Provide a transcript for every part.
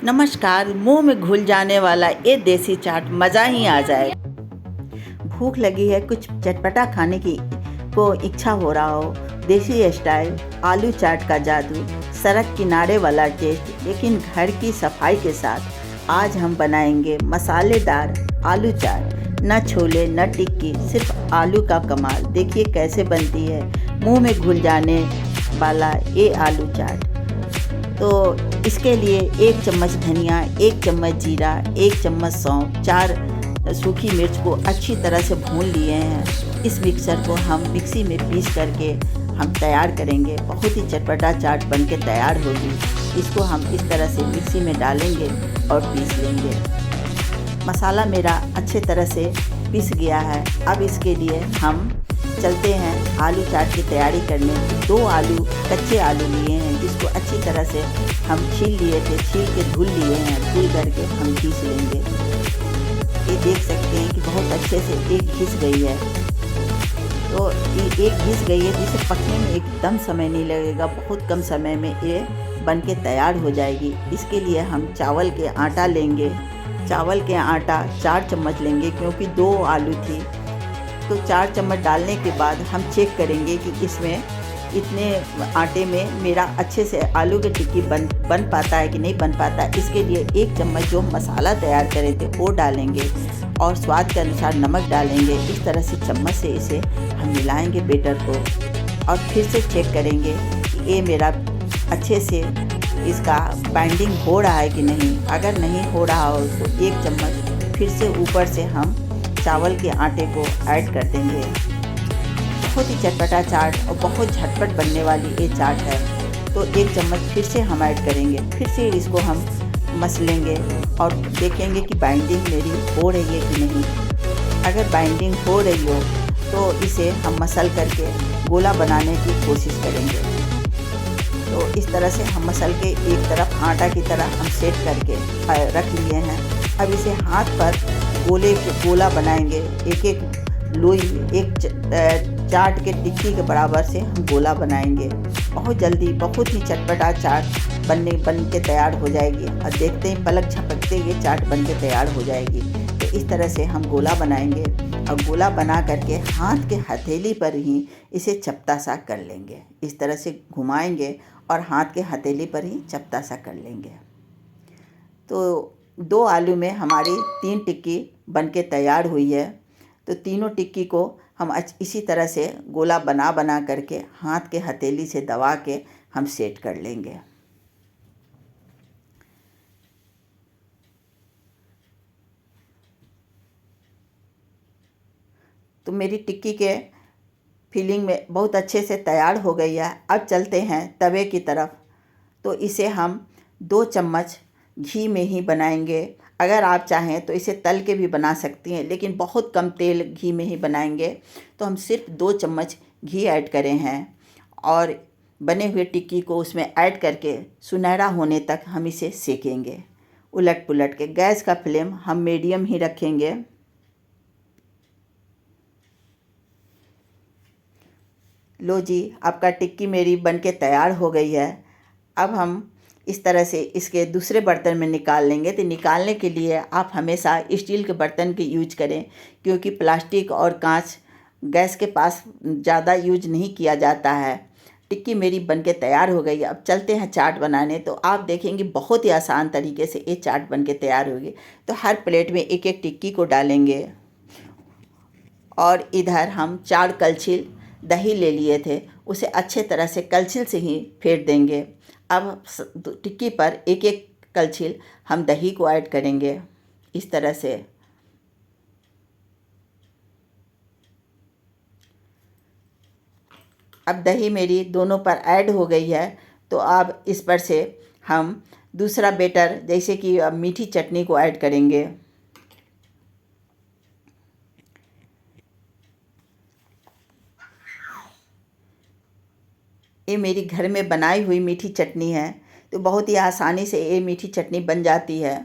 नमस्कार। मुंह में घुल जाने वाला ये देसी चाट मज़ा ही आ जाए। भूख लगी है, कुछ चटपटा खाने की को इच्छा हो रहा हो, देसी स्टाइल आलू चाट का जादू, सड़क किनारे वाला टेस्ट लेकिन घर की सफाई के साथ आज हम बनाएंगे मसालेदार आलू चाट। न छोले न टिक्की, सिर्फ आलू का कमाल। देखिए कैसे बनती है मुंह में घुल जाने वाला ये आलू चाट। तो इसके लिए 1 चम्मच धनिया, 1 चम्मच जीरा, 1 चम्मच सौंफ, 4 सूखी मिर्च को अच्छी तरह से भून लिए हैं। इस मिक्सर को हम मिक्सी में पीस करके हम तैयार करेंगे। बहुत ही चटपटा चाट बनके तैयार होगी। इसको हम इस तरह से मिक्सी में डालेंगे और पीस लेंगे। मसाला मेरा अच्छे तरह से पिस गया है। अब इसके लिए हम चलते हैं आलू चाट की तैयारी करने। 2 आलू कच्चे आलू लिए हैं जिसको अच्छी तरह से हम छील लिए थे, छील के धुल लिए हैं। धुल करके हम घिस लेंगे। ये देख सकते हैं कि बहुत अच्छे से एक घिस गई है। तो ये एक घिस गई है जिसे पकने में एकदम समय नहीं लगेगा। बहुत कम समय में ये बन के तैयार हो जाएगी। इसके लिए हम चावल के आटा लेंगे। चावल के आटा 4 चम्मच लेंगे क्योंकि 2 आलू थी। तो 4 चम्मच डालने के बाद हम चेक करेंगे कि इसमें इतने आटे में मेरा अच्छे से आलू की टिक्की बन पाता है कि नहीं बन पाता। इसके लिए 1 चम्मच जो मसाला तैयार करे थे वो डालेंगे और स्वाद के अनुसार नमक डालेंगे। इस तरह से चम्मच से इसे हम मिलाएंगे बैटर को और फिर से चेक करेंगे कि ये मेरा अच्छे से इसका बाइंडिंग हो रहा है कि नहीं। अगर नहीं हो रहा हो तो 1 चम्मच फिर से ऊपर से हम चावल के आटे को ऐड कर देंगे। बहुत ही चटपटा चाट और बहुत झटपट बनने वाली ये चाट है। तो 1 चम्मच फिर से हम ऐड करेंगे। फिर से इसको हम मसलेंगे और देखेंगे कि बाइंडिंग मेरी हो रही है कि नहीं। अगर बाइंडिंग हो रही हो तो इसे हम मसल करके गोला बनाने की कोशिश करेंगे। तो इस तरह से हम मसल के एक तरफ आटा की तरह हम सेट करके रख लिए हैं। अब इसे हाथ पर गोला बनाएंगे। एक लोई एक चाट के टिक्की के बराबर से हम गोला बनाएंगे। बहुत जल्दी बहुत ही चटपटा चाट बन के तैयार हो जाएगी और देखते ही पलक झपकते ये चाट बन के तैयार हो जाएगी। तो इस तरह से हम गोला बनाएंगे और गोला बना करके हाथ के हथेली पर ही इसे चपटा सा कर लेंगे। इस तरह से घुमाएंगे और हाथ के हथेली पर ही चपटा सा कर लेंगे। तो 2 आलू में हमारी 3 टिक्की बनके तैयार हुई है। तो तीनों टिक्की को हम इसी तरह से गोला बना करके हाथ के हथेली से दबा के हम सेट कर लेंगे। तो मेरी टिक्की के फिलिंग में बहुत अच्छे से तैयार हो गई है। अब चलते हैं तवे की तरफ। तो इसे हम 2 चम्मच घी में ही बनाएंगे। अगर आप चाहें तो इसे तल के भी बना सकती हैं, लेकिन बहुत कम तेल घी में ही बनाएंगे। तो हम सिर्फ 2 चम्मच घी ऐड करें हैं और बने हुए टिक्की को उसमें ऐड करके सुनहरा होने तक हम इसे सेकेंगे उलट पुलट के। गैस का फ्लेम हम मीडियम ही रखेंगे। लो जी, आपका टिक्की मेरी बनके तैयार हो गई है। अब हम इस तरह से इसके दूसरे बर्तन में निकाल लेंगे। तो निकालने के लिए आप हमेशा स्टील के बर्तन की यूज करें क्योंकि प्लास्टिक और कांच गैस के पास ज़्यादा यूज नहीं किया जाता है। टिक्की मेरी बनके तैयार हो गई। अब चलते हैं चाट बनाने। तो आप देखेंगे बहुत ही आसान तरीके से ये चाट बनके तैयार होगी। तो हर प्लेट में 1-1 टिक्की को डालेंगे और इधर हम 4 कलछिल दही ले लिए थे, उसे अच्छे तरह से कलछिल से ही फेंट देंगे। अब टिक्की पर 1-1 कलछिल हम दही को ऐड करेंगे इस तरह से। अब दही मेरी दोनों पर ऐड हो गई है। तो अब इस पर से हम दूसरा बैटर जैसे कि अब मीठी चटनी को ऐड करेंगे। ये मेरी घर में बनाई हुई मीठी चटनी है। तो बहुत ही आसानी से ये मीठी चटनी बन जाती है।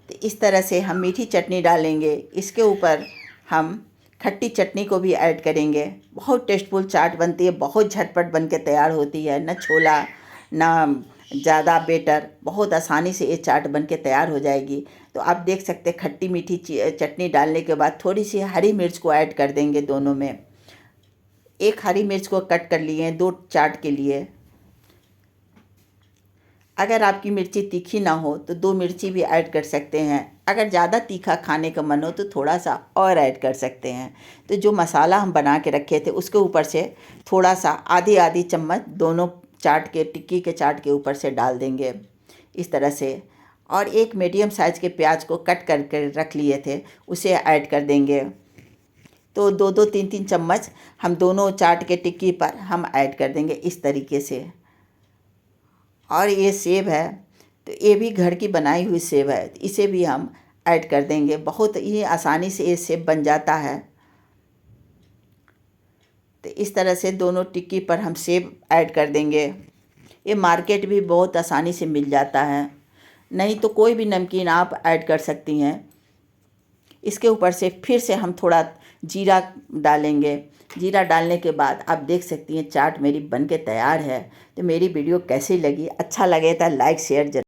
तो इस तरह से हम मीठी चटनी डालेंगे। इसके ऊपर हम खट्टी चटनी को भी ऐड करेंगे। बहुत टेस्टफुल चाट बनती है, बहुत झटपट बन के तैयार होती है। न छोला न ज़्यादा बेटर, बहुत आसानी से ये चाट बन के तैयार हो जाएगी। तो आप देख सकते हैं खट्टी मीठी चटनी डालने के बाद थोड़ी सी हरी मिर्च को ऐड कर देंगे दोनों में। एक हरी मिर्च को कट कर लिए हैं 2 चाट के लिए। अगर आपकी मिर्ची तीखी ना हो तो 2 मिर्ची भी ऐड कर सकते हैं। अगर ज़्यादा तीखा खाने का मन हो तो थोड़ा सा और ऐड कर सकते हैं। तो जो मसाला हम बना के रखे थे उसके ऊपर से थोड़ा सा आधी चम्मच दोनों चाट के टिक्की के चाट के ऊपर से डाल देंगे इस तरह से। और एक मीडियम साइज़ के प्याज को कट करके रख लिए थे उसे ऐड कर देंगे। तो 2-2 3-3 चम्मच हम दोनों चाट के टिक्की पर हम ऐड कर देंगे इस तरीके से। और ये सेव है तो ये भी घर की बनाई हुई सेव है, इसे भी हम ऐड कर देंगे। बहुत ही आसानी से ये सेव बन जाता है। तो इस तरह से दोनों टिक्की पर हम सेव ऐड कर देंगे। ये मार्केट भी बहुत आसानी से मिल जाता है, नहीं तो कोई भी नमकीन आप ऐड कर सकती हैं। इसके ऊपर से फिर से हम थोड़ा जीरा डालेंगे। जीरा डालने के बाद आप देख सकती हैं चाट मेरी बन के तैयार है। तो मेरी वीडियो कैसी लगी, अच्छा लगे तो लाइक शेयर